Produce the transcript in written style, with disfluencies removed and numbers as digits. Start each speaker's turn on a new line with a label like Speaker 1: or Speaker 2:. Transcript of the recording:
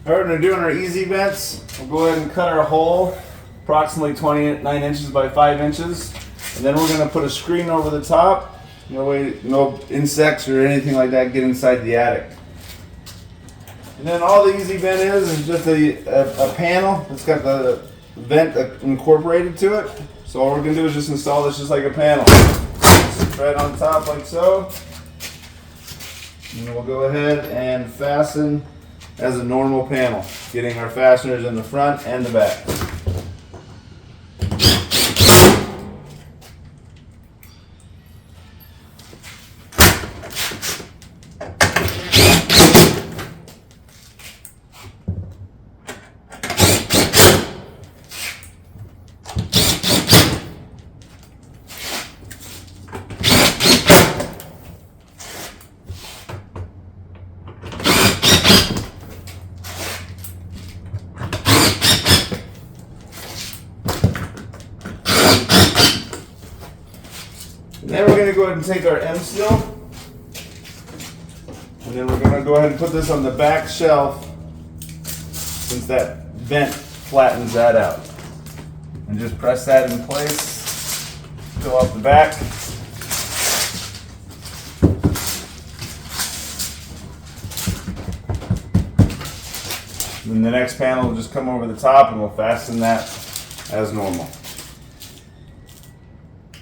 Speaker 1: Alright, we're doing our easy vents. We'll go ahead and cut our hole approximately 29 inches by 5 inches. And then we're going to put a screen over the top. No insects or anything like that get inside the attic. And then all the easy vent is just a panel that's got the vent incorporated to it. So all we're going to do is just install this just like a panel. Just right on top like so. And then we'll go ahead and fasten as a normal panel, getting our fasteners in the front and the back. And then we're going to go ahead and take our M-seal, and then we're going to go ahead and put this on the back shelf since that vent flattens that out. And just press that in place, fill out the back. Then the next panel will just come over the top and we'll fasten that as normal.